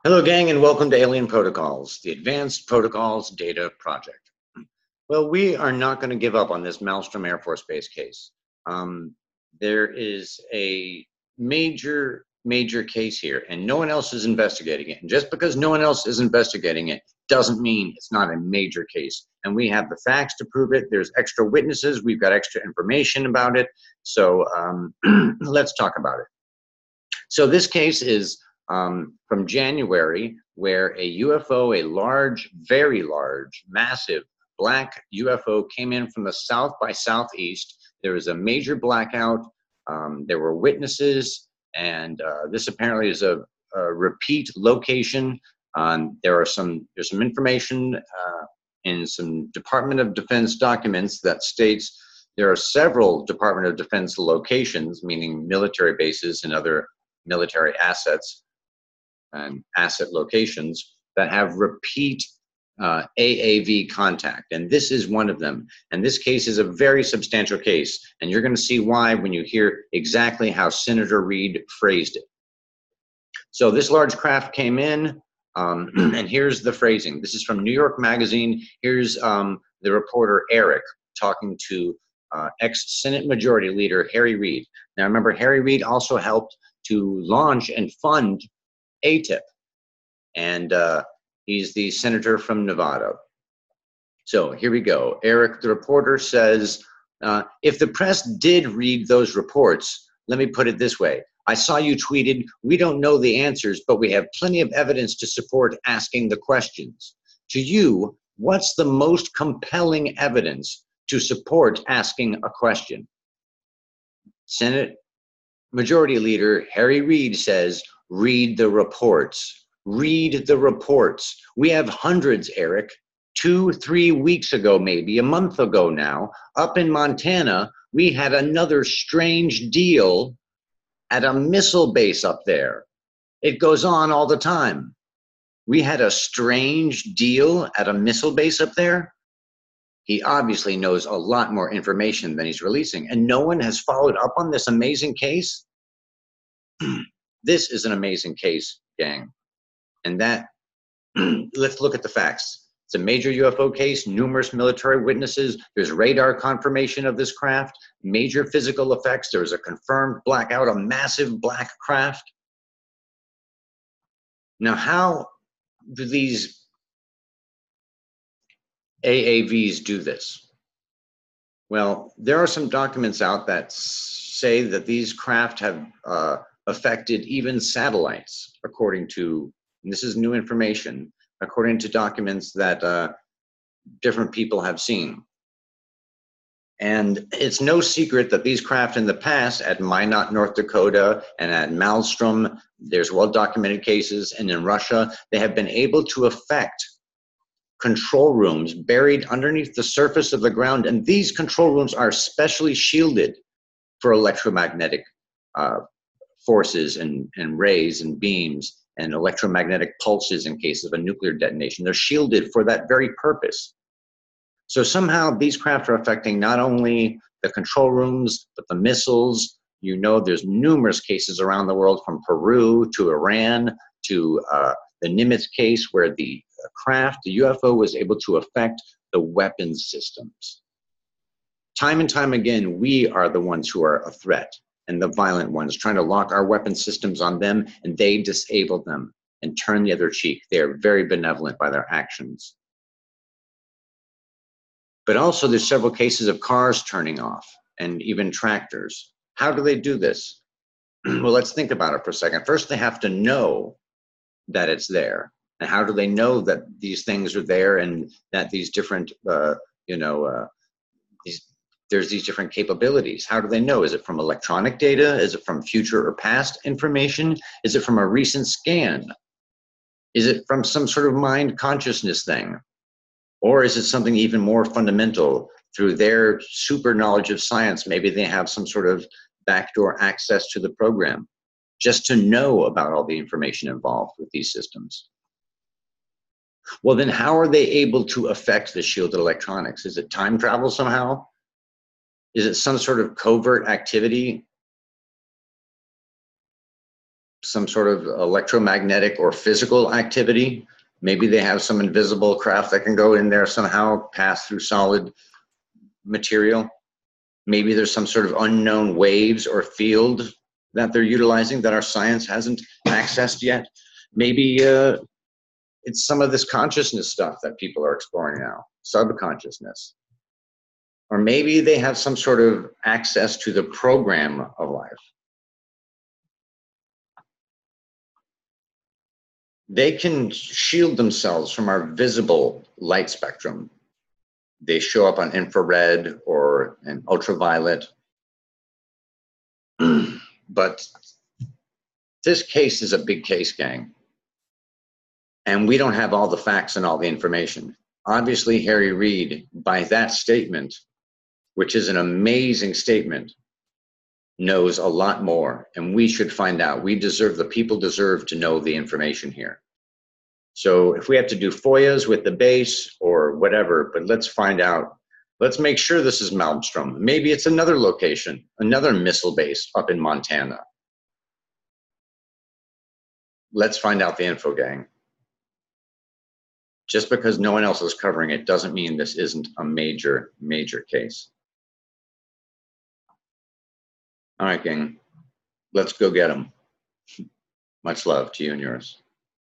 Hello, gang, and welcome to Alien Protocols, the Advanced Protocols Data Project. Well, we are not going to give up on this Maelstrom Air Force Base case. There is a major case here, and no one else is investigating it. And just because no one else is investigating it doesn't mean it's not a major case. And we have the facts to prove it. There's extra witnesses. We've got extra information about it. So let's talk about it. So this case is from January, where a UFO, a large, very large, massive black UFO came in from the south by southeast. There was a major blackout. There were witnesses, and this apparently is a repeat location. There's some information in some Department of Defense documents that states there are several Department of Defense locations, meaning military bases and other military assets and asset locations that have repeat AAV contact, and this is one of them. And this case is a very substantial case, and you're going to see why when you hear exactly how Senator Reid phrased it. So this large craft came in, and here's the phrasing. This is from New York Magazine. Here's the reporter Eric talking to ex-Senate Majority Leader Harry Reid. Now remember, Harry Reid also helped to launch and fund ATIP, and he's the senator from Nevada. So here we go. Eric, the reporter, says, if the press did read those reports, let me put it this way. I saw you tweeted, we don't know the answers, but we have plenty of evidence to support asking the questions. To you, what's the most compelling evidence to support asking a question? Senate Majority Leader Harry Reid says, read the reports. Read the reports. We have hundreds, Eric. 2-3 weeks ago, maybe a month ago now, up in Montana, we had another strange deal at a missile base up there. It goes on all the time. We had a strange deal at a missile base up there. He obviously knows a lot more information than he's releasing, and no one has followed up on this amazing case. This is an amazing case, gang. And that, let's look at the facts. It's a major UFO case, numerous military witnesses. There's radar confirmation of this craft, major physical effects. There was a confirmed blackout, a massive black craft. Now, how do these AAVs do this? Well, there are some documents out that say that these craft have affected even satellites, according to, and this is new information, according to documents that different people have seen. And it's no secret that these craft in the past at Minot, North Dakota, and at Maelstrom, there's well-documented cases, and in Russia, they have been able to affect control rooms buried underneath the surface of the ground, and these control rooms are specially shielded for electromagnetic forces and rays and beams and electromagnetic pulses in case of a nuclear detonation. They're shielded for that very purpose. So somehow these craft are affecting not only the control rooms, but the missiles. You know, there's numerous cases around the world, from Peru to Iran to the Nimitz case, where the craft, the UFO, was able to affect the weapons systems. Time and time again, we are the ones who are a threat, and the violent ones, trying to lock our weapon systems on them, and they disable them and turn the other cheek. They are very benevolent by their actions. But also there's several cases of cars turning off, and even tractors. How do they do this? Well, let's think about it for a second. First, they have to know that it's there. And how do they know that these things are there, and that these different, there's these different capabilities? How do they know? Is it from electronic data? Is it from future or past information? Is it from a recent scan? Is it from some sort of mind consciousness thing? Or is it something even more fundamental through their super knowledge of science? Maybe they have some sort of backdoor access to the program just to know about all the information involved with these systems. Well, then how are they able to affect the shielded electronics? Is it time travel somehow? Is it some sort of covert activity? some sort of electromagnetic or physical activity. Maybe they have some invisible craft that can go in there somehow, pass through solid material. Maybe there's some sort of unknown waves or field that they're utilizing that our science hasn't accessed yet. Maybe it's some of this consciousness stuff that people are exploring now, subconsciousness. Or maybe they have some sort of access to the program of life. They can shield themselves from our visible light spectrum. They show up on infrared or an ultraviolet. But this case is a big case, gang. And we don't have all the facts and all the information. Obviously, Harry Reid, by that statement, which is an amazing statement, knows a lot more, and we should find out. The people deserve to know the information here. So if we have to do FOIAs with the base or whatever, but let's find out. Let's make sure this is Malmstrom. Maybe it's another location, another missile base up in Montana. Let's find out the info, gang. Just because no one else is covering it doesn't mean this isn't a major, major case. All right, gang, let's go get them. Much love to you and yours.